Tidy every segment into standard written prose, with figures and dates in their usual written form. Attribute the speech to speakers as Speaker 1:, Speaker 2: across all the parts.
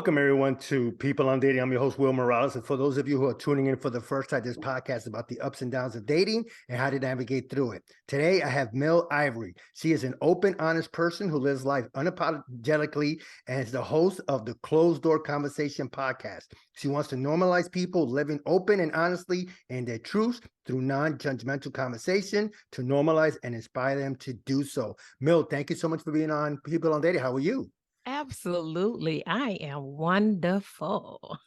Speaker 1: Welcome, everyone, to People on Dating. I'm your host, Will Morales. And for those of you who are tuning in for the first time, this podcast is about the ups and downs of dating and how to navigate through it. Today, I have Ivory. She is an open, honest person who lives life unapologetically and is the host of the Closed Door Conversation podcast. She wants to normalize people living open and honestly in their truths through non-judgmental conversation to normalize and inspire them to do so. Thank you so much for being on People on Dating. How are you?
Speaker 2: Absolutely. I am wonderful.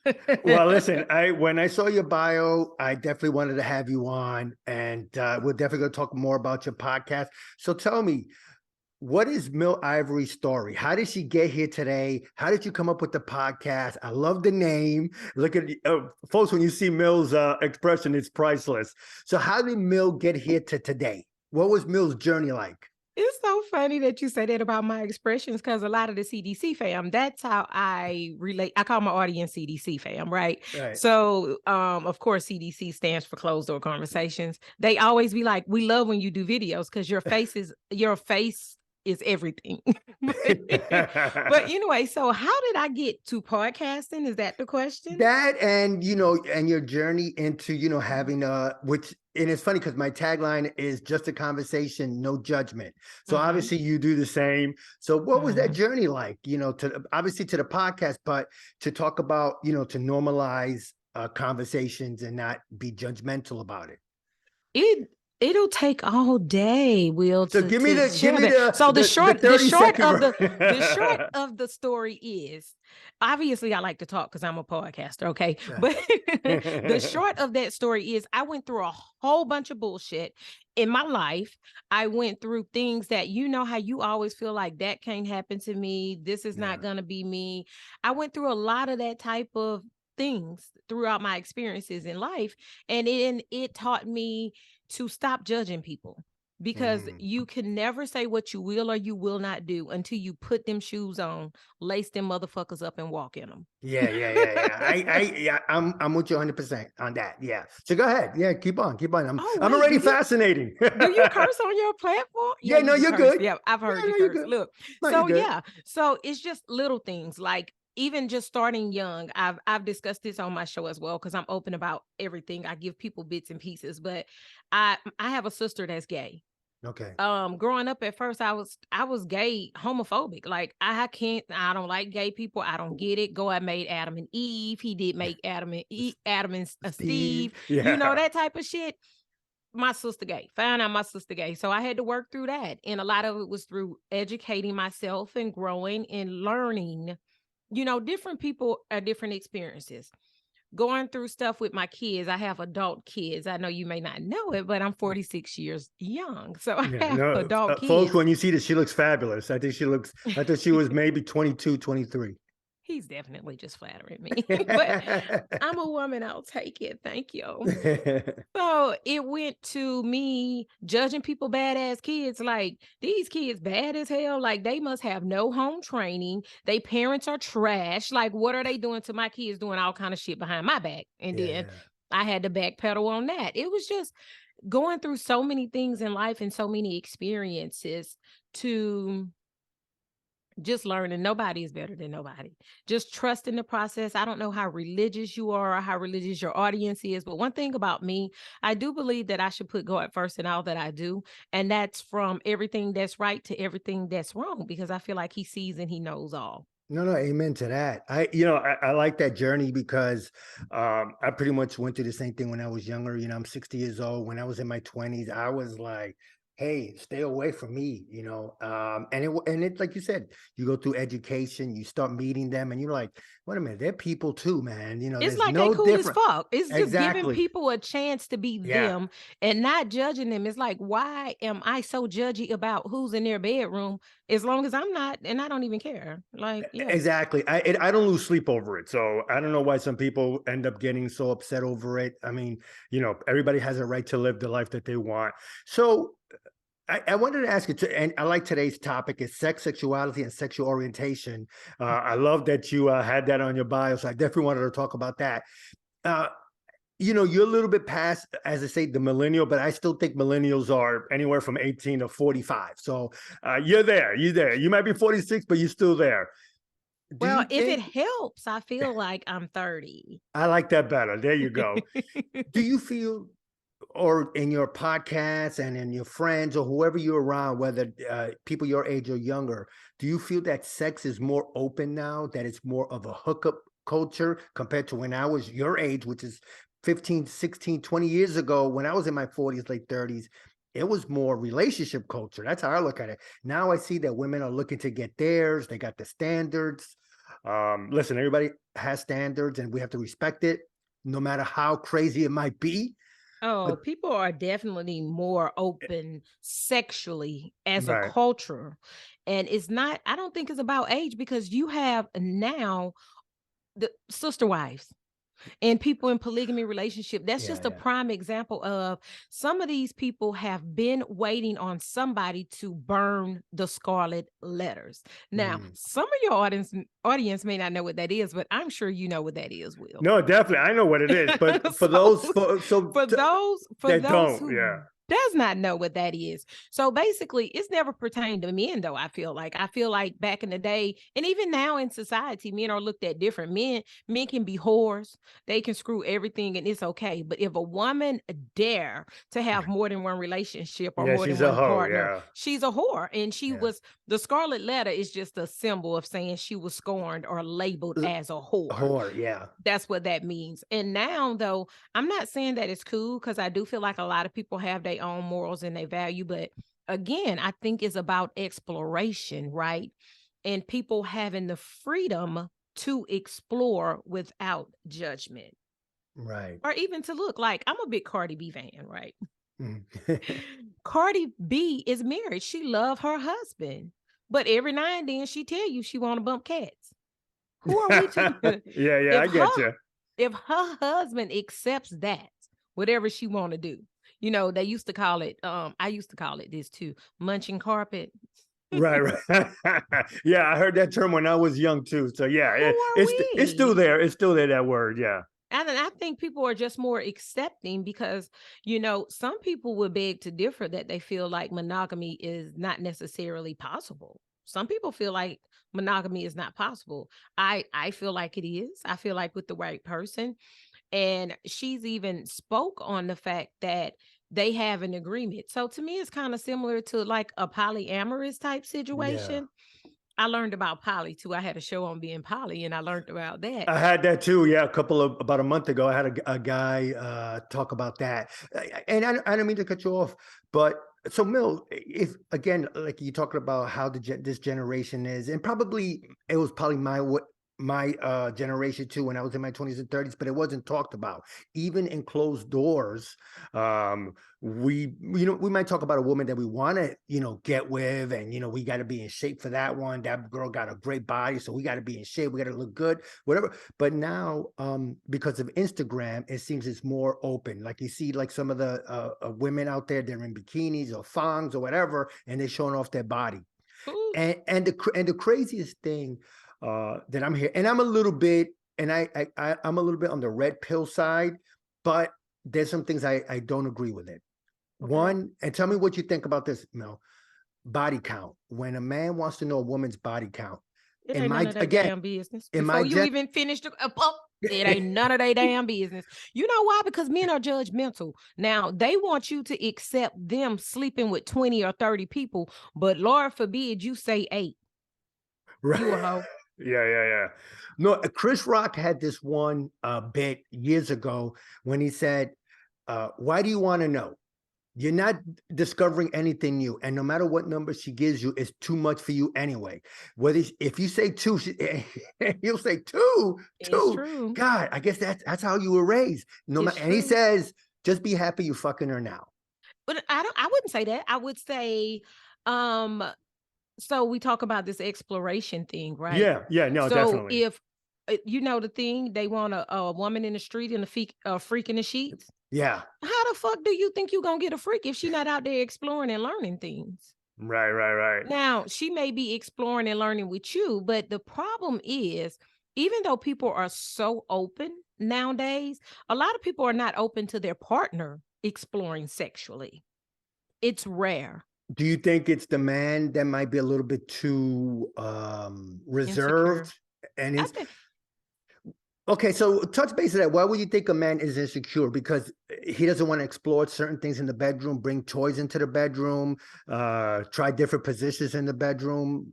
Speaker 1: Well, listen, when I saw your bio, I definitely wanted to have you on, and we're definitely going to talk more about your podcast. So tell me, what is Ivory's story? How did she get here today? How did you come up with the podcast? I love the name. Look at folks, when you see Mill's expression, it's priceless. So how did Mill get here to today? What was Mill's journey like?
Speaker 2: It's so funny that you say that about my expressions because a lot of the CDC fam, that's how I relate. I call my audience CDC fam, right? So, of course, CDC stands for Closed Door Conversations. They always be like, we love when you do videos because your face is everything. But anyway, so how did I get to podcasting? Is that the question?
Speaker 1: That and your journey into having and it's funny because my tagline is just a conversation, no judgment. So obviously you do the same. So what was that journey like? To obviously to the podcast, but to talk about to normalize conversations and not be judgmental about it.
Speaker 2: It'll take all day, Will.
Speaker 1: So give me the
Speaker 2: short of the story is, obviously I like to talk because I'm a podcaster, okay? But the short of that story is I went through a whole bunch of bullshit in my life. I went through things that how you always feel like that can't happen to me. This is not gonna be me. I went through a lot of that type of things throughout my experiences in life, and it taught me to stop judging people, because you can never say what you will or you will not do until you put them shoes on, lace them motherfuckers up, and walk in them.
Speaker 1: Yeah. I'm with you 100% on that. Yeah. So go ahead. Yeah, keep on. I'm already fascinating.
Speaker 2: Do you curse on your platform?
Speaker 1: Yeah, no, you're good.
Speaker 2: Yeah, I've heard you curse. Look, so it's just little things like, even just starting young. I've discussed this on my show as well because I'm open about everything. I give people bits and pieces, but I have a sister that's gay.
Speaker 1: Okay.
Speaker 2: Growing up at first, I was gay, homophobic. Like I don't like gay people. I don't get it. God made Adam and Eve. He did make Adam and Steve.
Speaker 1: Yeah.
Speaker 2: That type of shit. My sister gay. Found out my sister gay. So I had to work through that. And a lot of it was through educating myself and growing and learning. Different people are different experiences. Going through stuff with my kids. I have adult kids. I know you may not know it, but I'm 46 years young. So I have adult kids.
Speaker 1: Folks, when you see this, she looks fabulous. I thought she was maybe 22, 23.
Speaker 2: He's definitely just flattering me, but I'm a woman. I'll take it. Thank you. So it went to me judging people badass kids. Like, these kids bad as hell. Like, they must have no home training. They parents are trash. Like, what are they doing to my kids, doing all kind of shit behind my back? And then I had to backpedal on that. It was just going through so many things in life and so many experiences to just learning nobody is better than nobody. Just trust in the process. I don't know how religious you are or how religious your audience is, but one thing about me, I do believe that I should put God first in all that I do. And that's from everything that's right to everything that's wrong, because I feel like he sees and he knows all.
Speaker 1: No, amen to that. I like that journey because I pretty much went through the same thing when I was younger. I'm 60 years old. When I was in my 20s, I was like, hey, stay away from me, and it like you said, you go through education, you start meeting them, and you're like, wait a minute, they're people too, man.
Speaker 2: It's like they cool as fuck. It's just giving people a chance to be them and not judging them. It's like, why am I so judgy about who's in their bedroom as long as I'm not, and I don't even care. Like,
Speaker 1: exactly. I don't lose sleep over it. So I don't know why some people end up getting so upset over it. I mean, everybody has a right to live the life that they want. So I wanted to ask you, and I like today's topic is sex, sexuality, and sexual orientation. I love that you had that on your bio, so I definitely wanted to talk about that. You're a little bit past, as I say, the millennial, but I still think millennials are anywhere from 18 to 45. So you're there. You might be 46, but you're still there. Do
Speaker 2: Well,
Speaker 1: you
Speaker 2: if it
Speaker 1: think
Speaker 2: helps, I feel like I'm 30.
Speaker 1: I like that better? There you go. Do you feel, or in your podcasts and in your friends or whoever you're around, whether people your age or younger, do you feel that sex is more open now, that it's more of a hookup culture compared to when I was your age, which is 15, 16, 20 years ago, when I was in my 40s, late 30s? It was more relationship culture. That's how I look at it. Now I see that women are looking to get theirs. They got the standards. Listen, everybody has standards and we have to respect it, no matter how crazy it might be.
Speaker 2: Oh,
Speaker 1: But
Speaker 2: people are definitely more open sexually as a
Speaker 1: right.
Speaker 2: culture. And it's not, I don't think it's about age because you have now the sister wives and people in polygamy relationship. That's
Speaker 1: Yeah,
Speaker 2: just a
Speaker 1: yeah.
Speaker 2: prime example of some of these people have been waiting on somebody to burn the scarlet letters. Now,
Speaker 1: Mm.
Speaker 2: some of your audience may not know what that is, but I'm sure you know what that is, Will.
Speaker 1: No, definitely. I know what it is, but for
Speaker 2: so
Speaker 1: those
Speaker 2: for
Speaker 1: that
Speaker 2: those
Speaker 1: don't,
Speaker 2: who
Speaker 1: yeah.
Speaker 2: does not know what that is. So basically, it's never pertained to men, though. I feel like back in the day, and even now in society, men are looked at different. Men can be whores, they can screw everything, and it's okay. But if a woman dare to have more than one relationship or
Speaker 1: Yeah,
Speaker 2: more than
Speaker 1: she's a
Speaker 2: one
Speaker 1: hoe.
Speaker 2: partner,
Speaker 1: Yeah.
Speaker 2: she's a whore. And
Speaker 1: Yeah.
Speaker 2: the scarlet letter is just a symbol of saying she was scorned or labeled as a whore.
Speaker 1: Whore, yeah.
Speaker 2: That's what that means. And now, though, I'm not saying that it's cool because I do feel like a lot of people have their own morals and their value. But again, I think it's about exploration, right? And people having the freedom to explore without judgment
Speaker 1: Right.
Speaker 2: or even to look like I'm a big Cardi B fan, right?
Speaker 1: Mhm.
Speaker 2: Cardi B is married. She love her husband. But every now and then she tell you she want to bump cats. Who are we to
Speaker 1: Yeah, yeah,
Speaker 2: if
Speaker 1: I
Speaker 2: her
Speaker 1: get you.
Speaker 2: if her husband accepts that, whatever she want to do, they used to call it, I used to call it this too, munching carpet.
Speaker 1: Right, right. Yeah, I heard that term when I was young too. So yeah,
Speaker 2: Who are
Speaker 1: it's still
Speaker 2: we?
Speaker 1: there. It's still there, that word. Yeah.
Speaker 2: And I think people are just more accepting because, some people would beg to differ that they feel like monogamy is not necessarily possible. Some people feel like monogamy is not possible. I feel like it is. I feel like with the right person. And she's even spoke on the fact that they have an agreement. So to me, it's kind of similar to like a polyamorous type
Speaker 1: Yeah.
Speaker 2: situation. I learned about poly too. I had a show on being poly and I learned about that.
Speaker 1: I had that too. Yeah, about a month ago, I had a guy talk about that, and I don't mean to cut you off, but so Mill, if again, like you talking about how this generation is, and probably it was probably my generation too when I was in my 20s and 30s, but it wasn't talked about even in closed doors. We might talk about a woman that we want to get with, and we got to be in shape for that one. That girl got a great body, so we got to be in shape, we got to look good, whatever. But now because of Instagram, it seems it's more open. Like you see like some of the women out there, they're in bikinis or thongs or whatever, and they're showing off their body.
Speaker 2: Ooh,
Speaker 1: And the craziest thing that I'm here, and I'm a little bit, and I'm a little bit on the red pill side, but there's some things I don't agree with it.
Speaker 2: okay.
Speaker 1: One, and tell me what you think about this, Mel. Body count. When a man wants to know a woman's body count,
Speaker 2: It
Speaker 1: in
Speaker 2: ain't none
Speaker 1: my
Speaker 2: of their
Speaker 1: again,
Speaker 2: damn business.
Speaker 1: in my
Speaker 2: Before you
Speaker 1: gen,
Speaker 2: even finish it ain't none of their damn business. You know why? Because men are judgmental. Now they want you to accept them sleeping with 20 or 30 people, but Lord forbid you say 8.
Speaker 1: right?
Speaker 2: You a hoe.
Speaker 1: Yeah, yeah, yeah. No, Chris Rock had this one bit years ago when he said, "Why do you want to know? You're not discovering anything new, and no matter what number she gives you, it's too much for you anyway. If you say 2, he'll say 2,
Speaker 2: It's
Speaker 1: 2.
Speaker 2: true.
Speaker 1: God, I guess that's how you were raised. No
Speaker 2: It's
Speaker 1: matter, and he
Speaker 2: true.
Speaker 1: says, just be happy you fucking her now.
Speaker 2: But I wouldn't say that. I would say, um, so we talk about this exploration thing, right?
Speaker 1: Yeah, yeah, no,
Speaker 2: So
Speaker 1: definitely.
Speaker 2: if the thing, they want a woman in the street in a freak in the sheets.
Speaker 1: Yeah,
Speaker 2: How the fuck do you think you gonna get a freak if she not out there exploring and learning things?
Speaker 1: right, right, right.
Speaker 2: Now, she may be exploring and learning with you, but the problem is, even though people are so open nowadays, a lot of people are not open to their partner exploring sexually. It's rare.
Speaker 1: Do you think it's the man that might be a little bit too reserved?
Speaker 2: Insecure.
Speaker 1: And
Speaker 2: I
Speaker 1: it's
Speaker 2: think
Speaker 1: okay. So touch base on that. Why would you think a man is insecure? Because he doesn't want to explore certain things in the bedroom, bring toys into the bedroom, try different positions in the bedroom.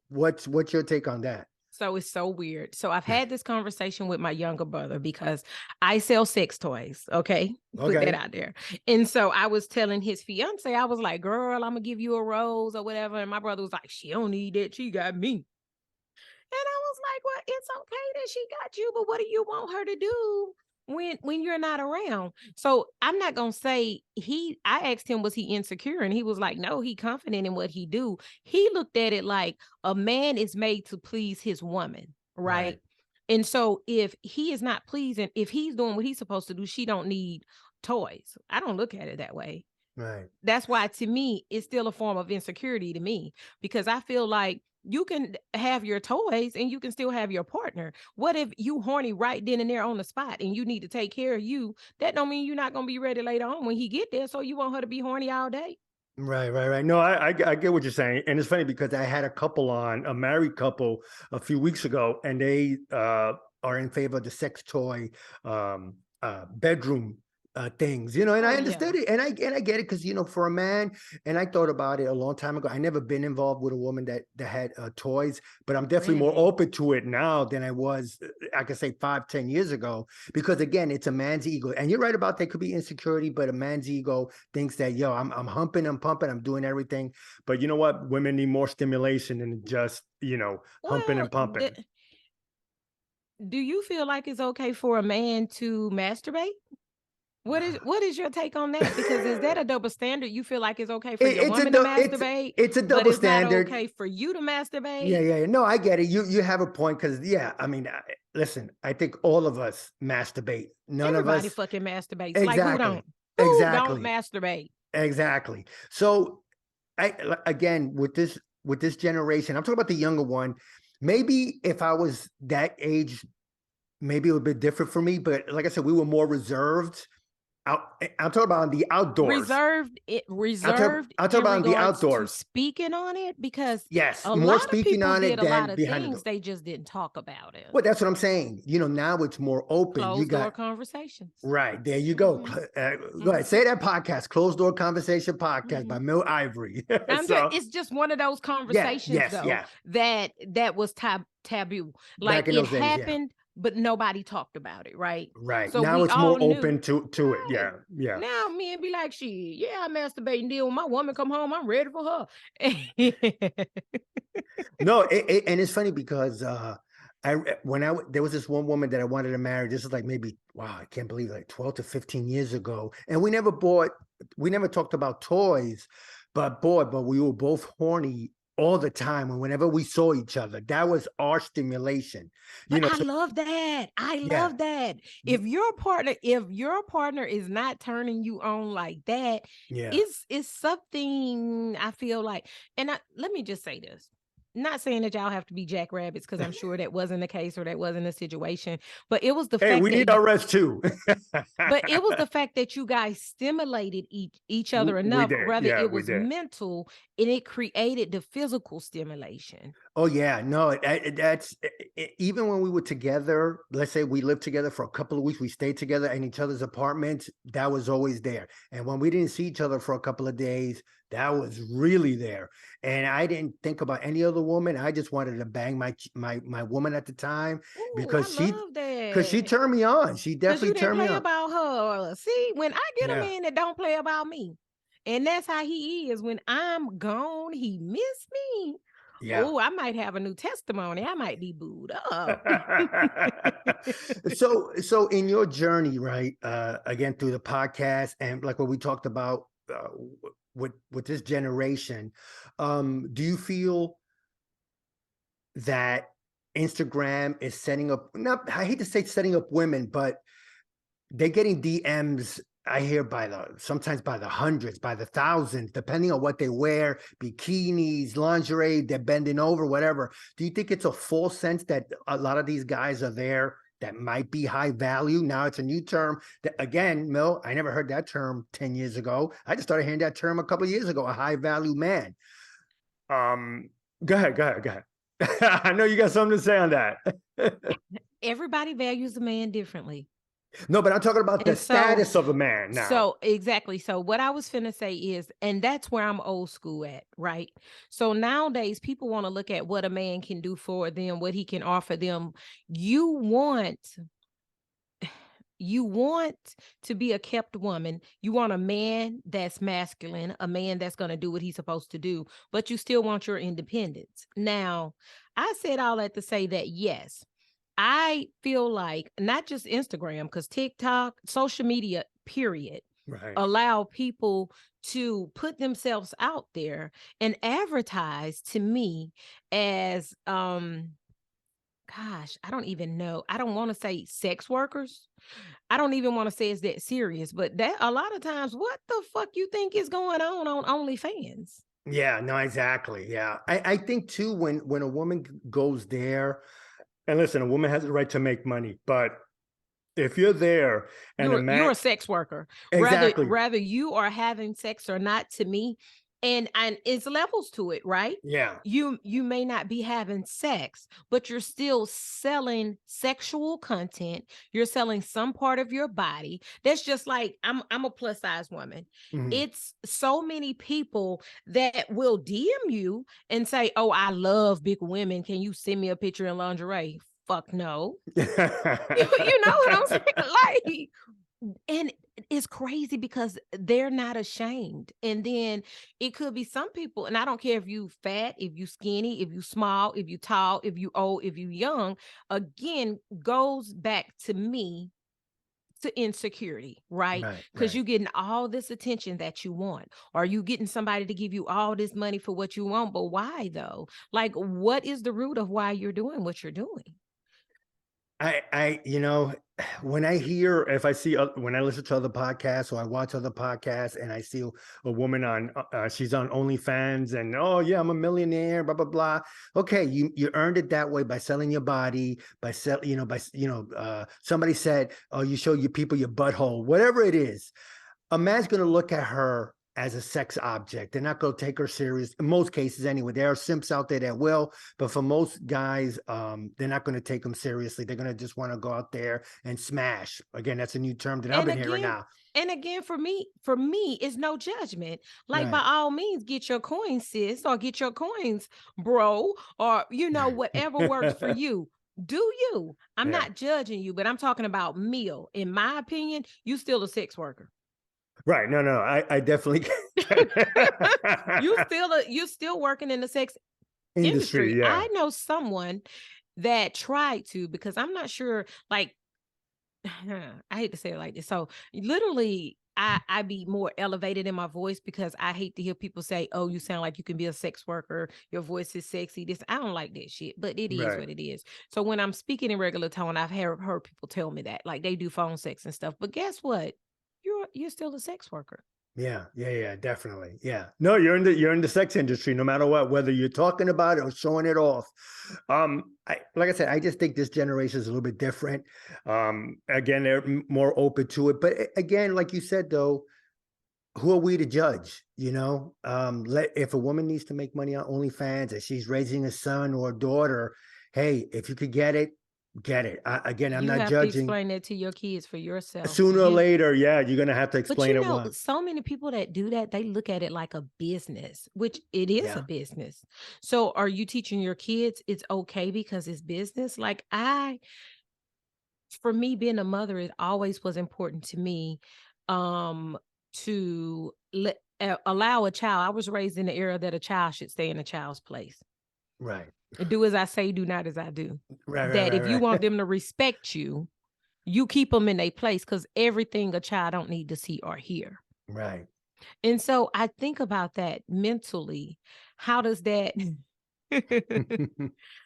Speaker 1: What's your take on that?
Speaker 2: so. It's so weird. So I've had this conversation with my younger brother because I sell sex toys. Okay. Put that
Speaker 1: Okay.
Speaker 2: out there. And so I was telling his fiance, I was like, girl, I'm gonna give you a rose or whatever. And my brother was like, she don't need that. She got me. And I was like, well, it's okay that she got you, but what do you want her to do when you're not around? So I'm not gonna say I asked him, was he insecure? And he was like, no, he confident in what he do. He looked at it like a man is made to please his woman, right?
Speaker 1: Right.
Speaker 2: And so if he is not pleasing, if he's doing what he's supposed to do, she don't need toys. I don't look at it that way.
Speaker 1: Right.
Speaker 2: That's why to me it's still a form of insecurity to me, because I feel like you can have your toys and you can still have your partner. What if you horny right then and there on the spot and you need to take care of you? That don't mean you're not going to be ready later on when he get there, so you want her to be horny all day?
Speaker 1: Right. No, I get what you're saying, and it's funny because I had a couple on, a married couple, a few weeks ago, and they are in favor of the sex toy bedroom things, and
Speaker 2: Oh
Speaker 1: I
Speaker 2: yeah.
Speaker 1: understood it, and I get it because for a man, and I thought about it a long time ago. I never been involved with a woman that had toys, but I'm definitely more
Speaker 2: Really?
Speaker 1: open to it now than I was, I could say 5, 10 years ago, because again, it's a man's ego, and you're right about there could be insecurity, but a man's ego thinks that I'm humping, I'm pumping, I'm doing everything, but you know what? Women need more stimulation than just humping
Speaker 2: Well,
Speaker 1: and pumping.
Speaker 2: do you feel like it's okay for a man to masturbate? What is your take on that? Because is that a double standard? You feel like it's okay for your
Speaker 1: it's a
Speaker 2: woman to
Speaker 1: it's
Speaker 2: masturbate,
Speaker 1: it's a
Speaker 2: but
Speaker 1: double
Speaker 2: it's not
Speaker 1: standard.
Speaker 2: okay for you to
Speaker 1: Yeah,
Speaker 2: masturbate?
Speaker 1: yeah, yeah. No, I get it. You have a point because I mean, listen, I think all of us masturbate. None of
Speaker 2: Everybody
Speaker 1: us
Speaker 2: fucking masturbates. Like who
Speaker 1: exactly,
Speaker 2: don't? Who don't
Speaker 1: exactly,
Speaker 2: masturbate?
Speaker 1: exactly. So again with this generation, I'm talking about the younger one. Maybe if I was that age, maybe it would be different for me. But like I said, we were more reserved. I'm talking about the outdoors.
Speaker 2: Reserved
Speaker 1: I'll talk
Speaker 2: in
Speaker 1: about in the
Speaker 2: regards to
Speaker 1: outdoors.
Speaker 2: speaking on it, because
Speaker 1: Yes,
Speaker 2: a
Speaker 1: more
Speaker 2: lot of
Speaker 1: speaking
Speaker 2: people
Speaker 1: on
Speaker 2: did
Speaker 1: it
Speaker 2: a lot
Speaker 1: than
Speaker 2: of
Speaker 1: behind the
Speaker 2: things,
Speaker 1: door.
Speaker 2: they just didn't talk about it.
Speaker 1: Well, that's what I'm saying. Now it's more open. You
Speaker 2: Closed door
Speaker 1: got
Speaker 2: conversations.
Speaker 1: right there. You go.
Speaker 2: Hmm.
Speaker 1: Go ahead. Say that podcast, Closed Door Conversation Podcast by
Speaker 2: Hmm.
Speaker 1: Mill Ivory. So
Speaker 2: It's just one of those
Speaker 1: yeah,
Speaker 2: conversations
Speaker 1: yes,
Speaker 2: though
Speaker 1: yeah.
Speaker 2: that was taboo. Like
Speaker 1: Back in
Speaker 2: it
Speaker 1: those days, yeah.
Speaker 2: happened, but nobody talked about it, right?
Speaker 1: Right.
Speaker 2: So
Speaker 1: Now
Speaker 2: we
Speaker 1: it's more
Speaker 2: all knew.
Speaker 1: open to it.
Speaker 2: Right.
Speaker 1: Yeah, yeah.
Speaker 2: Now men be like, she, yeah, I masturbate and deal when my woman come home, I'm ready for her.
Speaker 1: No, and it's funny because there was this one woman that I wanted to marry. This is like maybe wow, I can't believe like 12 to 15 years ago, and we never talked about toys, but we were both horny all the time, and whenever we saw each other, that was our stimulation.
Speaker 2: But I
Speaker 1: So
Speaker 2: love that. I
Speaker 1: yeah,
Speaker 2: love that. If your partner is not turning you on like that,
Speaker 1: yeah.
Speaker 2: it's something I feel like. And let me just say this. Not saying that y'all have to be jackrabbits, because I'm sure that wasn't the case or that wasn't the situation, but it was the
Speaker 1: Hey,
Speaker 2: fact
Speaker 1: we
Speaker 2: that
Speaker 1: need our rest too.
Speaker 2: you guys stimulated each other
Speaker 1: We
Speaker 2: enough,
Speaker 1: did,
Speaker 2: whether
Speaker 1: yeah,
Speaker 2: it
Speaker 1: we
Speaker 2: was
Speaker 1: did.
Speaker 2: mental and it created the physical stimulation.
Speaker 1: Oh yeah, no, that's even when we were together. Let's say we lived together for a couple of weeks, we stayed together in each other's apartments. That was always there. And when we didn't see each other for a couple of days, that was really there. And I didn't think about any other woman. I just wanted to bang my woman at the time
Speaker 2: Ooh, I
Speaker 1: because
Speaker 2: love
Speaker 1: she
Speaker 2: that.
Speaker 1: turned me on. She
Speaker 2: Because you
Speaker 1: definitely
Speaker 2: didn't
Speaker 1: turned me
Speaker 2: play
Speaker 1: on.
Speaker 2: about her. See, when I get a
Speaker 1: Yeah,
Speaker 2: man that don't play about me, and that's how he is. When I'm gone, he miss me.
Speaker 1: yeah.
Speaker 2: Oh, I might have a new testimony. I might be booed up.
Speaker 1: So in your journey, right? Again, through the podcast and like what we talked about with this generation, do you feel that Instagram is setting up? Not, I hate to say setting up women, but they're getting DMs. I hear sometimes by the hundreds, by the thousands, depending on what they wear, bikinis, lingerie, they're bending over, whatever. Do you think it's a false sense that a lot of these guys are there that might be high value? Now it's a new term that, again, Mill, I never heard that term 10 years ago. I just started hearing that term a couple of years ago, a high value man. Um, go ahead. I know you got something to say on that.
Speaker 2: Everybody values a man differently.
Speaker 1: No, but I'm talking about the
Speaker 2: And
Speaker 1: status of a man now.
Speaker 2: so exactly. So what I was finna say is, and that's where I'm old school at, right? So nowadays people want to look at what a man can do for them, what he can offer them. You want you want to be a kept woman. You want a man that's masculine, a man that's going to do what he's supposed to do, but you still want your independence. Now, I said all that to say that yes, I feel like not just Instagram, because TikTok, social media, period,
Speaker 1: Right.
Speaker 2: allow people to put themselves out there and advertise to me as gosh, I don't even know. I don't want to say sex workers. I don't even want to say it's that serious, but that a lot of times, what the fuck you think is going on OnlyFans?
Speaker 1: Yeah, no, exactly. Yeah. I think too, when a woman goes there, and listen, a woman has the right to make money, but if you're there and a
Speaker 2: You're
Speaker 1: man,
Speaker 2: a sex worker.
Speaker 1: exactly.
Speaker 2: Rather you are having sex or not, to me, and it's levels to it, right?
Speaker 1: Yeah.
Speaker 2: You may not be having sex, but you're still selling sexual content. You're selling some part of your body. That's just like I'm a plus size woman.
Speaker 1: Mhm.
Speaker 2: It's so many people that will DM you and say, "Oh, I love big women. Can you send me a picture in lingerie?" Fuck no. You know what I'm saying? Like, and it's crazy because they're not ashamed. And then it could be some people, and I don't care if you fat, if you skinny, if you small, if you tall, if you old, if you young, again, goes back to me to insecurity, right?
Speaker 1: Right,
Speaker 2: Because
Speaker 1: right.
Speaker 2: you're getting all this attention that you want. Or you getting somebody to give you all this money for what you want. But why though? Like, what is the root of why you're doing what you're doing?
Speaker 1: When I hear, if I see, when I listen to other podcasts or I watch other podcasts and I see a woman on, she's on OnlyFans and, oh yeah, I'm a millionaire, blah, blah, blah. Okay. You earned it that way by selling your body, by somebody said, oh, you show your people your butthole, whatever it is. A man's going to look at her as a sex object. They're not going to take her serious in most cases anyway. There are simps out there that will, but for most guys, they're not going to take them seriously. They're going to just want to go out there and smash. Again, that's a new term that I've
Speaker 2: And
Speaker 1: been hearing
Speaker 2: again,
Speaker 1: now.
Speaker 2: for me, it's no judgment. Like, by
Speaker 1: Right.
Speaker 2: all means, get your coins, sis, or get your coins, bro, or whatever works for you. Do you? I'm
Speaker 1: Yeah.
Speaker 2: not judging you, but I'm talking about meal. In my opinion, you still a sex worker.
Speaker 1: Right. No, no, I definitely
Speaker 2: You still working in the sex industry.
Speaker 1: industry. Yeah.
Speaker 2: I know someone that tried to, because I'm not sure, like, I hate to say it like this. So literally, I be more elevated in my voice because I hate to hear people say, "Oh, you sound like you can be a sex worker. Your voice is sexy." This I don't like that shit, but it is
Speaker 1: Right.
Speaker 2: what it is. So when I'm speaking in regular tone, I've heard people tell me that, like, they do phone sex and stuff. But guess what? You're still a sex worker.
Speaker 1: Yeah, yeah, yeah, definitely. Yeah. No, you're in the sex industry, no matter what, whether you're talking about it or showing it off. Like I said, I just think this generation is a little bit different. Again, they're more open to it. But again, like you said, though, who are we to judge? If a woman needs to make money on OnlyFans and she's raising a son or a daughter, hey, if you could get it, get it. Again, I'm
Speaker 2: You
Speaker 1: not
Speaker 2: have to
Speaker 1: judging.
Speaker 2: explain that to your kids for yourself.
Speaker 1: Sooner or later, yeah, you're gonna have to
Speaker 2: But
Speaker 1: explain it once.
Speaker 2: so many people that do that, they look at it like a business, which it is a
Speaker 1: Yeah,
Speaker 2: business. So are you teaching your kids it's okay because it's business? Like, for me, being a mother, it always was important to me um to allow a child. I was raised in the era that a child should stay in a child's place.
Speaker 1: right.
Speaker 2: Do as I say, do not as I do.
Speaker 1: Right, right,
Speaker 2: That if you
Speaker 1: right,
Speaker 2: want
Speaker 1: right.
Speaker 2: them to respect you, you keep them in their place, because everything a child don't need to see or hear.
Speaker 1: Right.
Speaker 2: And so I think about that mentally. How does that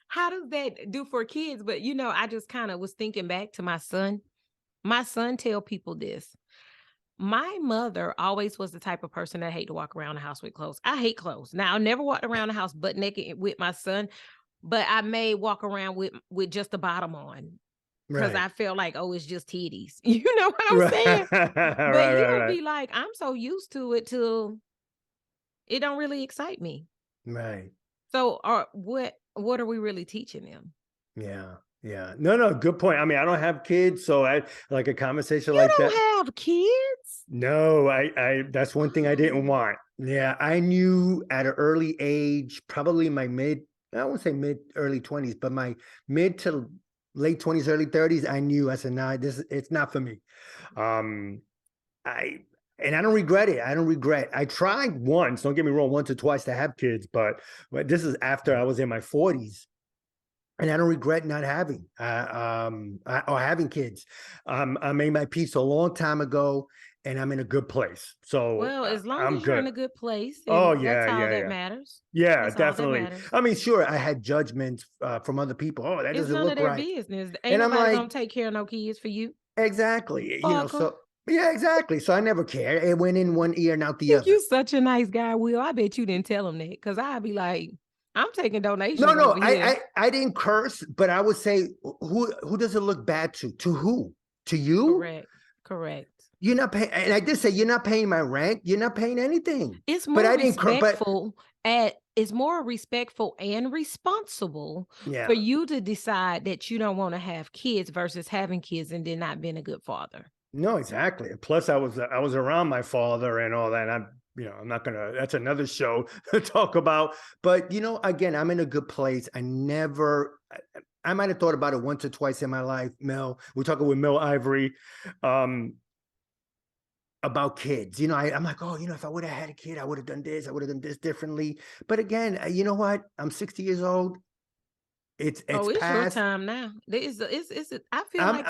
Speaker 2: how does that do for kids? But I just kind of was thinking back to my son. My son tell people this. My mother always was the type of person that hate to walk around the house with clothes. I hate clothes. Now, I never walked around the house butt naked with my son, but I may walk around with just the bottom on because
Speaker 1: Right.
Speaker 2: I feel like, oh, it's just titties. You know what I'm
Speaker 1: Right.
Speaker 2: saying?
Speaker 1: Right,
Speaker 2: But
Speaker 1: right,
Speaker 2: he'll
Speaker 1: right.
Speaker 2: be like, I'm so used to it till it don't really excite me.
Speaker 1: Right.
Speaker 2: So, what? what are we really teaching them?
Speaker 1: Yeah. Yeah. No, good point. I mean, I don't have kids, so I like a conversation
Speaker 2: You
Speaker 1: like that.
Speaker 2: don't have kids?
Speaker 1: No, that's one thing I didn't want. Yeah, I knew at an early age, probably my I won't say mid, early 20s, but my mid to late 20s, early 30s, I knew. I said, nah, it's not for me. Um, I and I don't regret it. I don't regret. I tried once, don't get me wrong, once or twice to have kids, but this is after I was in my 40s. And I don't regret not having or having kids. I made my peace a long time ago, and I'm in a good place. So
Speaker 2: Well, as long
Speaker 1: I'm
Speaker 2: as you're
Speaker 1: good.
Speaker 2: in a good place,
Speaker 1: Oh
Speaker 2: and that's
Speaker 1: yeah,
Speaker 2: all
Speaker 1: yeah,
Speaker 2: that
Speaker 1: yeah,
Speaker 2: matters.
Speaker 1: yeah,
Speaker 2: That's all that
Speaker 1: definitely.
Speaker 2: matters.
Speaker 1: I mean, sure, I had judgments from other people. Oh, that
Speaker 2: It's
Speaker 1: doesn't
Speaker 2: none of
Speaker 1: look
Speaker 2: their
Speaker 1: right,
Speaker 2: business. Ain't
Speaker 1: and I'm
Speaker 2: nobody
Speaker 1: like,
Speaker 2: gonna take care of no kids for you.
Speaker 1: exactly.
Speaker 2: Fuck 'em.
Speaker 1: So yeah, exactly. So I never cared. It went in one ear and out the
Speaker 2: Think
Speaker 1: other.
Speaker 2: you such a nice guy, Will. I bet you didn't tell him that, because I'd be like, I'm taking
Speaker 1: No,
Speaker 2: donations
Speaker 1: no,
Speaker 2: over here.
Speaker 1: I didn't curse, but I would say, who does it look bad to? To who? To you?
Speaker 2: Correct. Correct.
Speaker 1: You're not paying, and I did say you're not paying my rent. You're not paying anything.
Speaker 2: It's
Speaker 1: But
Speaker 2: more
Speaker 1: I didn't. But
Speaker 2: respectful at it's more respectful and responsible
Speaker 1: yeah,
Speaker 2: for you to decide that you don't want to have kids versus having kids and then not being a good father.
Speaker 1: no, exactly. Plus, I was around my father and all that. I'm not gonna. That's another show to talk about. But again, I'm in a good place. I never. I might have thought about it once or twice in my life. Mel, we're talking with Mel Ivory. About kids. I'm like, oh, if I would have had a kid, I would have done this, I would have done this differently. But again, you know what? I'm 60 years old. It's
Speaker 2: Oh, it's your
Speaker 1: past.
Speaker 2: time now. I feel
Speaker 1: I'm
Speaker 2: like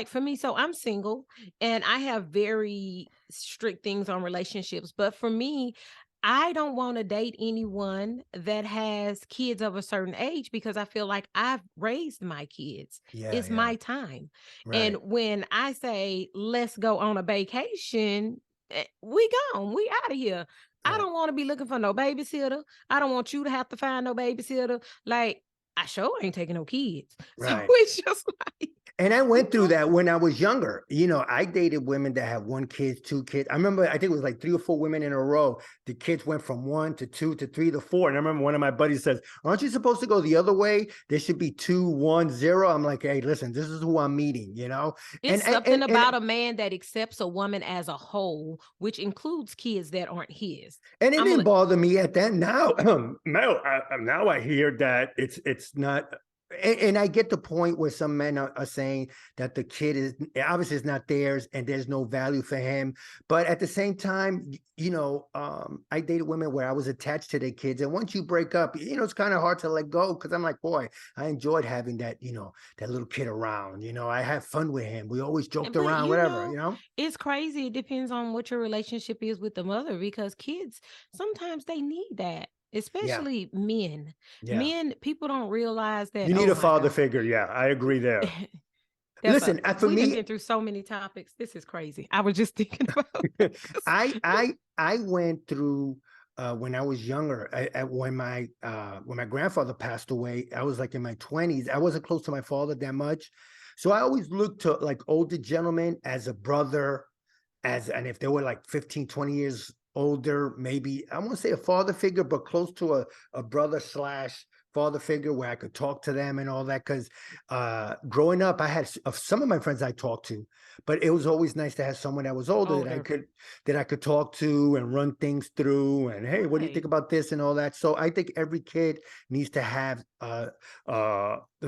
Speaker 2: for me, so I'm single and I have very strict things on relationships. But for me, I don't want to date anyone that has kids of a certain age because I feel like I've raised my kids.
Speaker 1: Yeah,
Speaker 2: It's
Speaker 1: yeah,
Speaker 2: my time. And
Speaker 1: right,
Speaker 2: when I say, let's go on a vacation, we gone, we out of here. I
Speaker 1: right,
Speaker 2: don't want to be looking for no babysitter. I don't want you to have to find no babysitter. Like, I sure ain't taking no kids. So
Speaker 1: right.
Speaker 2: it's just like,
Speaker 1: And I
Speaker 2: you
Speaker 1: went through
Speaker 2: know,
Speaker 1: that when I was younger. I dated women that had one kid, two kids. I remember, I think it was like 3 or 4 women in a row. The kids went from 1 to 2 to 3 to 4. And I remember one of my buddies says, aren't you supposed to go the other way? There should be 2, 1, 0. I'm like, hey, listen, this is who I'm meeting.
Speaker 2: it's
Speaker 1: And
Speaker 2: something about a man that accepts a woman as a whole, which includes kids that aren't his.
Speaker 1: it
Speaker 2: I'm
Speaker 1: didn't
Speaker 2: gonna
Speaker 1: bother me at that. Now, Mel, now I hear that it's not. And I get the point where some men are saying that the kid is obviously it's not theirs and there's no value for him. But at the same time, I dated women where I was attached to their kids. And once you break up, it's kind of hard to let go because I'm like, boy, I enjoyed having that little kid around. I had fun with him. We always joked
Speaker 2: but
Speaker 1: around, whatever.
Speaker 2: it's crazy. It depends on what your relationship is with the mother because kids sometimes they need that,
Speaker 1: Yeah,
Speaker 2: especially men.
Speaker 1: yeah.
Speaker 2: Men, people don't realize that,
Speaker 1: You need
Speaker 2: oh
Speaker 1: a
Speaker 2: my
Speaker 1: father
Speaker 2: God.
Speaker 1: figure. Yeah, I agree there.
Speaker 2: That's a
Speaker 1: Listen, for
Speaker 2: we done
Speaker 1: me,
Speaker 2: been through so many topics. This is crazy. I was just thinking about this.
Speaker 1: I went through when I was younger. When my grandfather passed away, I was like in my 20s. I wasn't close to my father that much, so I always looked to like older gentlemen as a brother, and if they were like 15, 20 years older, maybe I won't say a father figure, but close to a brother slash father figure where I could talk to them and all that. Because growing up, I had some of my friends I talked to, but it was always nice to have someone that was older
Speaker 2: Older.
Speaker 1: that I could talk to and run things through. And hey, what do you think
Speaker 2: Right.
Speaker 1: about this and all that? So I think every kid needs to have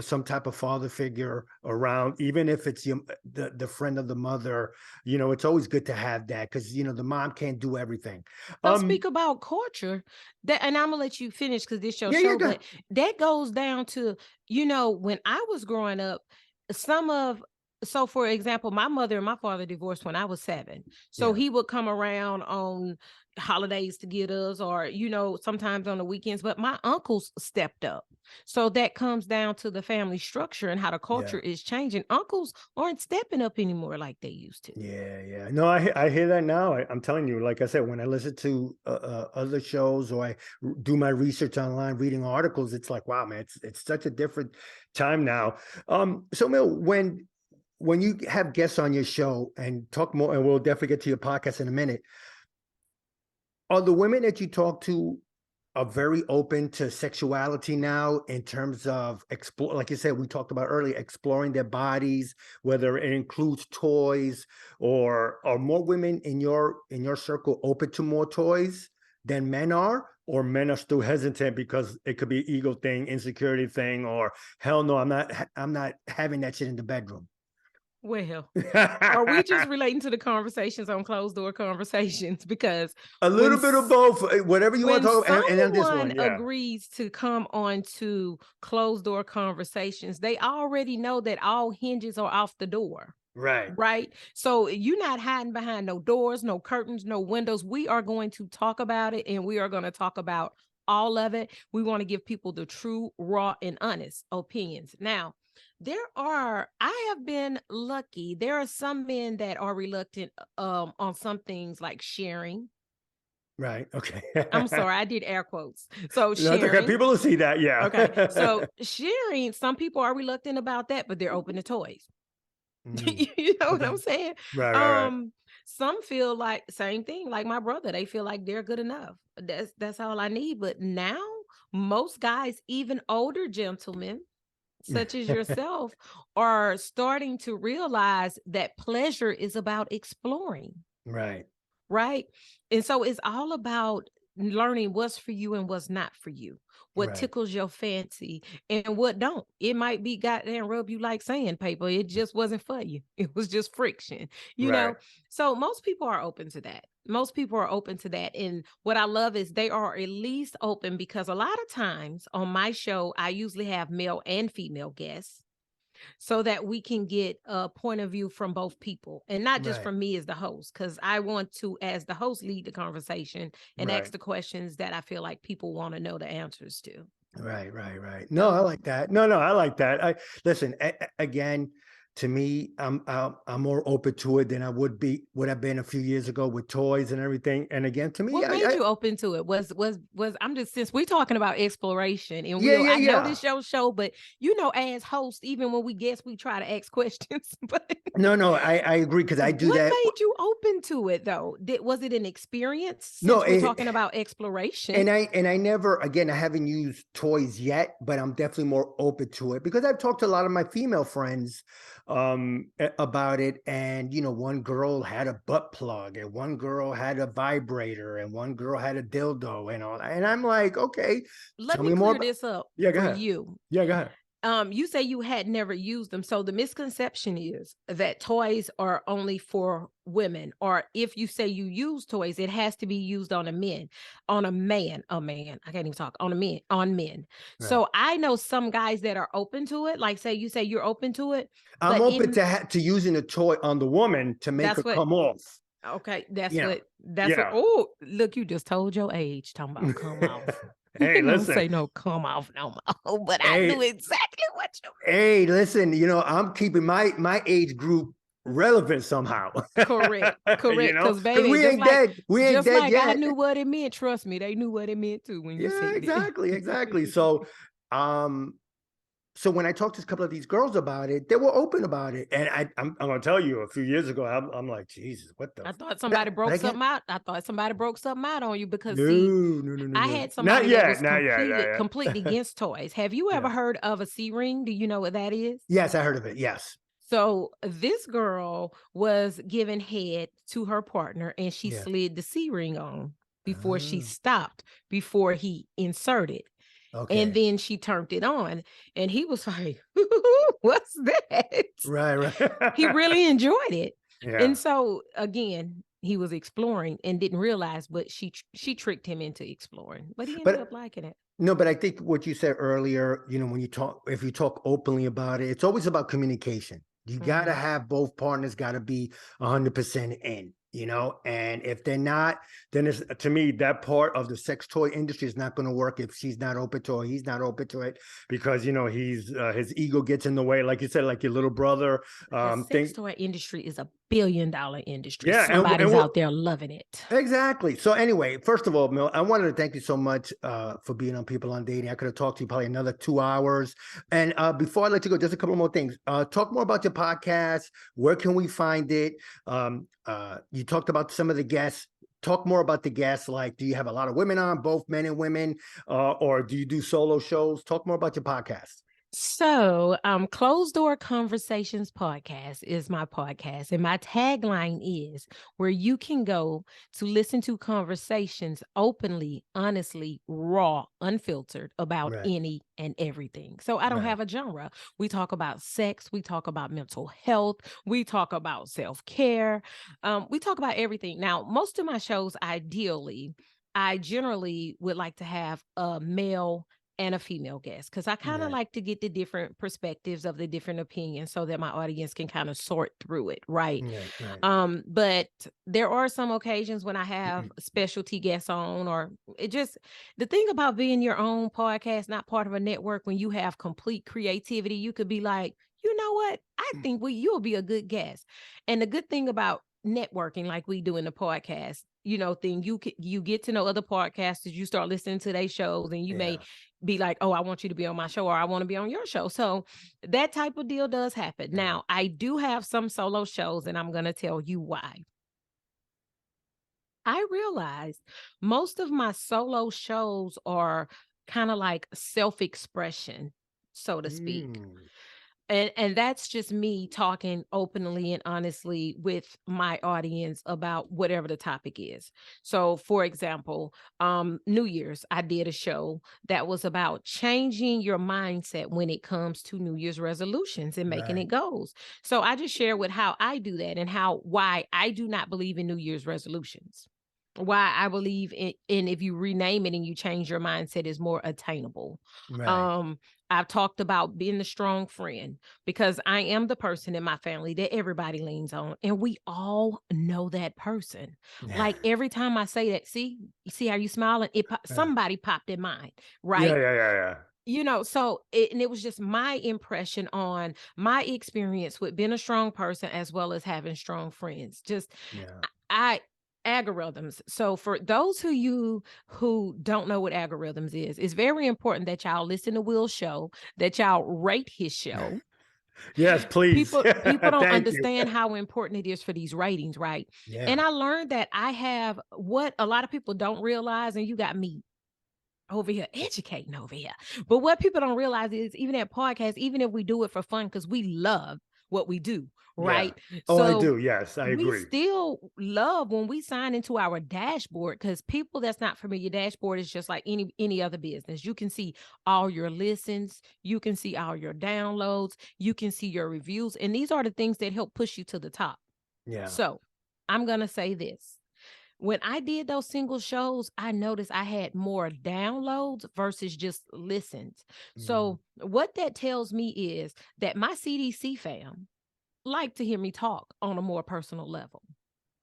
Speaker 1: some type of father figure around, even if it's the friend of the mother. It's always good to have that because the mom can't do everything.
Speaker 2: So speak about culture. That and I'm gonna let you finish because this your
Speaker 1: Yeah, yeah,
Speaker 2: show,
Speaker 1: go.
Speaker 2: but that goes down to, when I was growing up, some of so for example, my mother and my father divorced when I was 7. So
Speaker 1: Yeah,
Speaker 2: he would come around on holidays to get us, or sometimes on the weekends, but my uncles stepped up. So that comes down to the family structure and how the
Speaker 1: yeah.
Speaker 2: culture is changing. Uncles aren't stepping up anymore like they used to.
Speaker 1: Yeah, yeah. No, I hear that now. I'm telling you, like I said, when I listen to other shows or I do my research online, reading articles, it's like, wow, man, it's such a different time now. So Mil, when you have guests on your show and talk more, and we'll definitely get to your podcast in a minute, are the women that you talk to are very open to sexuality now in terms of explore, like you said, we talked about earlier, exploring their bodies, whether it includes toys, or are more women in your circle open to more toys than men are, or men are still hesitant because it could be ego thing, insecurity thing, or hell no, I'm not having that shit in the bedroom.
Speaker 2: Well, are we just relating to the conversations on closed door conversations? Because
Speaker 1: a little bit of both, whatever you want to talk about. And then this one, yeah.
Speaker 2: Agrees to come on to closed door conversations, they already know that all hinges are off the door. Right. So you're not hiding behind no doors, no curtains, no windows. We are going to talk about it, and we are going to talk about all of it. We want to give people the true, raw, and honest opinions. Now, I have been lucky. There are some men that are reluctant on some things like sharing.
Speaker 1: Right. Okay.
Speaker 2: I'm sorry, I did air quotes. So sharing.
Speaker 1: No, okay. People will see that. Yeah.
Speaker 2: Okay. So sharing, some people are reluctant about that, but they're open to toys. You know what I'm saying?
Speaker 1: Right.
Speaker 2: Some feel like same thing, like my brother. They feel like they're good enough. That's all I need. But now most guys, even older gentlemen, such as yourself, are starting to realize that pleasure is about exploring. Right. And so it's all about learning what's for you and what's not for you, what tickles your fancy and what don't. It might be goddamn rub you like sandpaper. It just wasn't for you. It was just friction, you know? So most people are open to that. Most people are open to that. And what I love is they are at least open, because a lot of times on my show, I usually have male and female guests, so that we can get a point of view from both people, and not just from me as the host, because I want to, as the host, lead the conversation and ask the questions that I feel like people want to know the answers to.
Speaker 1: Right. No, I like that. No, I like that. Listen, again, to me, I'm more open to it than I would have been a few years ago with toys and everything. And again, to me,
Speaker 2: what made you open to it was I'm just, since we're talking about exploration, and I know this your show, but as host, even when we guess, we try to ask questions. But
Speaker 1: no, I agree, because I do that.
Speaker 2: What made you open to it though? Was it an experience? Since
Speaker 1: no,
Speaker 2: we're talking about exploration.
Speaker 1: And I never, again, I haven't used toys yet, but I'm definitely more open to it, because I've talked to a lot of my female friends about it. And, one girl had a butt plug, and one girl had a vibrator, and one girl had a dildo and all that. And I'm like, okay,
Speaker 2: let me clear this up for you.
Speaker 1: Yeah, go ahead.
Speaker 2: You say you had never used them. So the misconception is that toys are only for women, or if you say you use toys, it has to be used on a man. I can't even talk, on men. Right. So I know some guys that are open to it. Like, say you're open to it.
Speaker 1: I'm open to using a toy on the woman to make her come off.
Speaker 2: Okay. That's what, oh, look, you just told your age talking about come off.
Speaker 1: Hey, listen.
Speaker 2: Don't say no come off no more, but I knew exactly what you meant.
Speaker 1: Hey, listen, I'm keeping my age group relevant somehow.
Speaker 2: Correct. Because baby,
Speaker 1: we ain't dead. We ain't dead yet.
Speaker 2: I knew what it meant. Trust me, they knew what it meant too when you said
Speaker 1: it. Exactly. So, so when I talked to a couple of these girls about it, they were open about it. And I'm going to tell you, a few years ago, I'm like, Jesus, what the?
Speaker 2: I thought somebody broke something out. I thought somebody broke something out on you, because
Speaker 1: no.
Speaker 2: I had somebody that was completely against toys. Have you ever heard of a C-ring? Do you know what that is?
Speaker 1: Yes, I heard of it. Yes.
Speaker 2: So this girl was giving head to her partner, and she slid the C-ring on before she stopped, before he inserted. Okay. And then she turned it on, and he was like, what's that?
Speaker 1: Right.
Speaker 2: He really enjoyed it. Yeah. And so again, he was exploring and didn't realize, but she tricked him into exploring, but he ended up liking it.
Speaker 1: No, but I think what you said earlier, if you talk openly about it, it's always about communication. You got to have both partners got to be 100% in. And if they're not, then it's, to me, that part of the sex toy industry is not going to work if she's not open to it, he's not open to it, because he's his ego gets in the way, like you said, like your little brother.
Speaker 2: The sex toy industry is $1 billion industry. Yeah, somebody's out there loving it.
Speaker 1: Exactly. So anyway, first of all, Mil, I wanted to thank you so much for being on People on Dating. I could have talked to you probably another 2 hours. And before I let you go, just a couple more things. Talk more about your podcast. Where can we find it? You talked about some of the guests. talk more about the guests. Like, do you have a lot of women on, both men and women, or do you do solo shows? Talk more about your podcast.
Speaker 2: So, Closed Door Conversations podcast is my podcast, and my tagline is where you can go to listen to conversations openly, honestly, raw, unfiltered about
Speaker 1: Right.
Speaker 2: any and everything. So, I don't
Speaker 1: Right.
Speaker 2: have a genre. We talk about sex, we talk about mental health, we talk about self-care, we talk about everything. Now, most of my shows, ideally, I generally would like to have a male and a female guest because I kind of
Speaker 1: Right.
Speaker 2: like to get the different perspectives of the different opinions so that my audience can kind of sort through it, right?
Speaker 1: Right. Right.
Speaker 2: But there are some occasions when I have specialty guests on, or it just the thing about being your own podcast, not part of a network, when you have complete creativity, you could be like, you know what? I think you'll be a good guest. And the good thing about networking, like we do in the podcast, thing you get to know other podcasters, you start listening to their shows, and you may
Speaker 1: Yeah.
Speaker 2: be like, oh, I want you to be on my show, or I want to be on your show. So that type of deal does happen.
Speaker 1: Yeah.
Speaker 2: Now, I do have some solo shows, and I'm going to tell you why. I realized most of my solo shows are kind of like self-expression, so to speak.
Speaker 1: Mm.
Speaker 2: And that's just me talking openly and honestly with my audience about whatever the topic is. So for example, New Year's, I did a show that was about changing your mindset when it comes to New Year's resolutions and making
Speaker 1: Right.
Speaker 2: it goals. So I just share with how I do that and why I do not believe in New Year's resolutions. Why I believe in if you rename it and you change your mindset is more attainable.
Speaker 1: Right.
Speaker 2: Um, I've talked about being the strong friend because I am the person in my family that everybody leans on, and we all know that person.
Speaker 1: Yeah.
Speaker 2: Like every time I say that, you see how you smiling? Somebody popped in mind,
Speaker 1: Yeah.
Speaker 2: right?
Speaker 1: Yeah. Yeah.
Speaker 2: And it was just my impression on my experience with being a strong person as well as having strong friends. Just
Speaker 1: Yeah.
Speaker 2: I algorithms. So for those who don't know what algorithms is, it's very important that y'all listen to Will's show, that y'all rate his show.
Speaker 1: Yes, please.
Speaker 2: People don't
Speaker 1: Thank you.
Speaker 2: understand how important it is for these ratings, right?
Speaker 1: Yeah.
Speaker 2: And I learned that I have what a lot of people don't realize, and you got me over here educating over here. But what people don't realize is even at podcasts, even if we do it for fun, because we love what we do,
Speaker 1: Yeah.
Speaker 2: right?
Speaker 1: Oh, I
Speaker 2: So
Speaker 1: do. Yes, I
Speaker 2: we
Speaker 1: agree.
Speaker 2: still love when we sign into our dashboard, because people that's not familiar, dashboard is just like any other business. You can see all your listens, you can see all your downloads, you can see your reviews, and these are the things that help push you to the top.
Speaker 1: Yeah.
Speaker 2: So I'm gonna say this. When I did those single shows, I noticed I had more downloads versus just listens.
Speaker 1: Mm.
Speaker 2: So what that tells me is that my CDC fam like to hear me talk on a more personal level.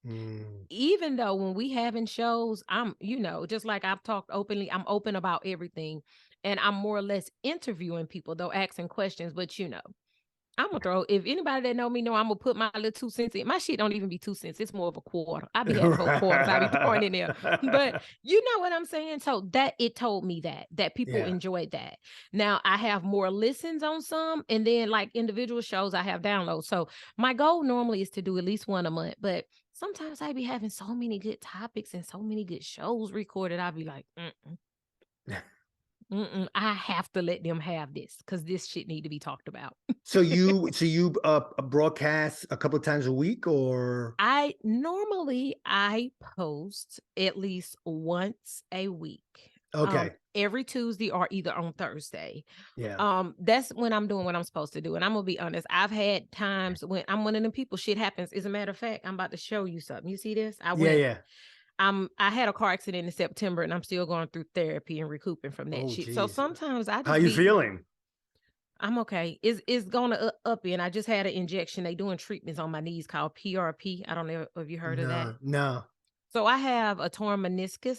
Speaker 1: Mm.
Speaker 2: Even though when we having shows, I'm, just like I've talked openly, I'm open about everything. And I'm more or less interviewing people, though asking questions, but I'm gonna throw. If anybody that know me know, I'm gonna put my little 2 cents in. My shit don't even be 2 cents. It's more of a quarter. I be having whole quarters. I be throwing in there. But you know what I'm saying? So that it told me that people
Speaker 1: Yeah.
Speaker 2: enjoyed that. Now I have more listens on some, and then like individual shows, I have downloads. So my goal normally is to do at least one a month, but sometimes I be having so many good topics and so many good shows recorded. I'll be like, I have to let them have this because this shit need to be talked about.
Speaker 1: So you broadcast a couple of times a week, or
Speaker 2: I post at least once a week.
Speaker 1: okay?
Speaker 2: Every Tuesday or either on Thursday.
Speaker 1: Yeah.
Speaker 2: That's when I'm doing what I'm supposed to do. And I'm gonna be honest, I've had times when I'm one of them people, shit happens. As a matter of fact, I'm about to show you something. You see this?
Speaker 1: Yeah. Yeah.
Speaker 2: I had a car accident in September, and I'm still going through therapy and recouping from that
Speaker 1: Oh,
Speaker 2: shit. So
Speaker 1: geez.
Speaker 2: sometimes I
Speaker 1: How
Speaker 2: just
Speaker 1: you
Speaker 2: be
Speaker 1: feeling?
Speaker 2: I'm okay. It's gonna up in. I just had an injection. They doing treatments on my knees called PRP. I don't know if you heard of that.
Speaker 1: No, no.
Speaker 2: So I have a torn meniscus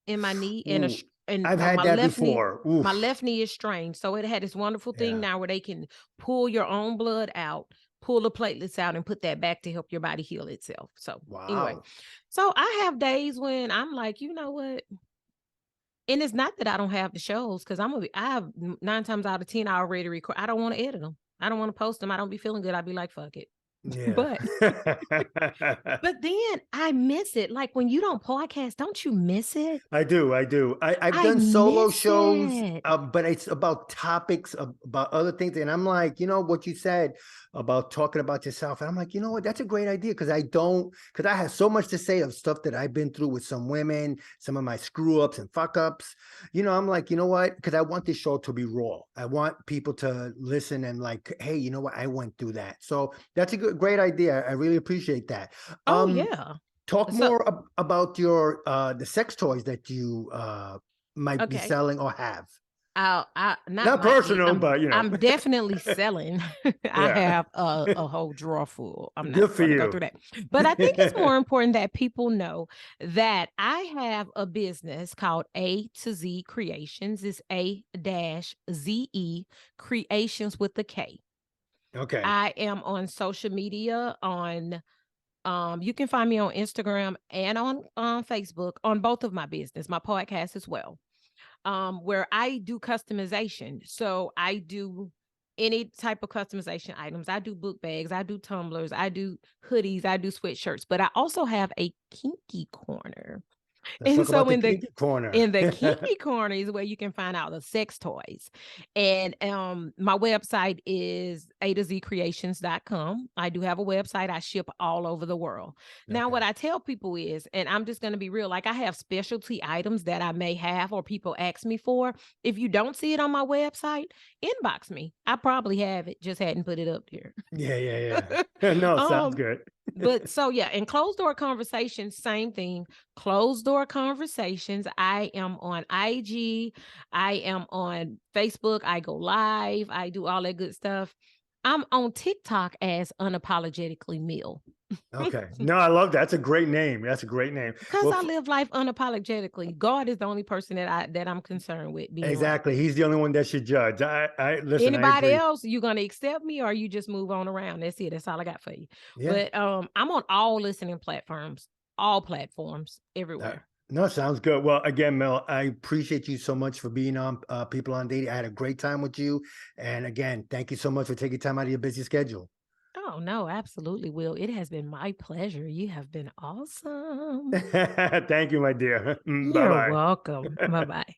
Speaker 2: in my knee and
Speaker 1: Ooh, I've
Speaker 2: on
Speaker 1: had
Speaker 2: my
Speaker 1: that
Speaker 2: left knee.
Speaker 1: before.
Speaker 2: My
Speaker 1: Oof.
Speaker 2: left knee is strained. So it had this wonderful thing
Speaker 1: Yeah.
Speaker 2: now where they can pull your own blood out, pull the platelets out, and put that back to help your body heal itself. So anyway,
Speaker 1: Wow.
Speaker 2: so I have days when I'm like, you know what? And it's not that I don't have the shows, because I have 9 times out of 10 I already record. I don't want to edit them. I don't want to post them. I don't be feeling good. I'd be like, fuck it.
Speaker 1: Yeah.
Speaker 2: But but then I miss it. Like when you don't podcast, don't you miss it?
Speaker 1: I do. I do. I've
Speaker 2: I
Speaker 1: done solo
Speaker 2: miss
Speaker 1: shows,
Speaker 2: it.
Speaker 1: but it's about topics about other things. And I'm like, what you said about talking about yourself. And I'm like, you know what? That's a great idea because because I have so much to say of stuff that I've been through with some women, some of my screw ups and fuck ups. I'm like, you know what? Because I want this show to be raw. I want people to listen and like, hey, you know what? I went through that. So that's a great idea. I really appreciate that.
Speaker 2: Oh yeah.
Speaker 1: Talk
Speaker 2: So
Speaker 1: more about your the sex toys that you might be
Speaker 2: okay.
Speaker 1: selling or have.
Speaker 2: I not
Speaker 1: Not
Speaker 2: might be.
Speaker 1: personal, but
Speaker 2: I'm definitely selling. I
Speaker 1: yeah.
Speaker 2: have a whole drawer full. I'm not
Speaker 1: Good for
Speaker 2: going to go
Speaker 1: you.
Speaker 2: through that. But I think it's more important that people know that I have a business called A to Z Kreations. It's A-Z-E Kreations with the K.
Speaker 1: Okay.
Speaker 2: I am on social media on you can find me on Instagram and on Facebook on both of my business, my podcast as well. Where I do customization. So I do any type of customization items. I do book bags, I do tumblers, I do hoodies, I do sweatshirts, but I also have a kinky corner.
Speaker 1: Let's
Speaker 2: And
Speaker 1: talk
Speaker 2: so
Speaker 1: about the kinky corner.
Speaker 2: in the kinky corner is where you can find out the sex toys. And my website is A to Z Kreations.com. I do have a website. I ship all over the world. Now,
Speaker 1: Okay.
Speaker 2: what I tell people is, and I'm just going to be real, like I have specialty items that I may have or people ask me for. If you don't see it on my website, inbox me. I probably have it, just hadn't put it up here.
Speaker 1: Yeah, yeah, yeah. No, sounds
Speaker 2: um,
Speaker 1: good.
Speaker 2: but so yeah, and closed door conversations, same thing. Closed door conversations. I am on IG. I am on Facebook. I go live. I do all that good stuff. I'm on TikTok as unapologetically Mill.
Speaker 1: Okay. No, I love that. That's a great name. That's a great name.
Speaker 2: Because
Speaker 1: Well,
Speaker 2: I live life unapologetically. God is the only person that I'm concerned with being right.
Speaker 1: exactly. He's the only one that should judge. I listen, I
Speaker 2: Anybody
Speaker 1: agree.
Speaker 2: else, you're gonna accept me or you just move on around. That's it. That's all I got for you.
Speaker 1: Yeah.
Speaker 2: But I'm on all listening platforms,
Speaker 1: Uh,
Speaker 2: everywhere.
Speaker 1: no, sounds good. Well, again, Mel, I appreciate you so much for being on People on Dating. I had a great time with you. And again, thank you so much for taking time out of your busy schedule.
Speaker 2: Oh no, absolutely, Will. It has been my pleasure. You have been awesome.
Speaker 1: Thank you, my dear.
Speaker 2: You're
Speaker 1: Bye
Speaker 2: welcome.
Speaker 1: bye.
Speaker 2: Bye bye.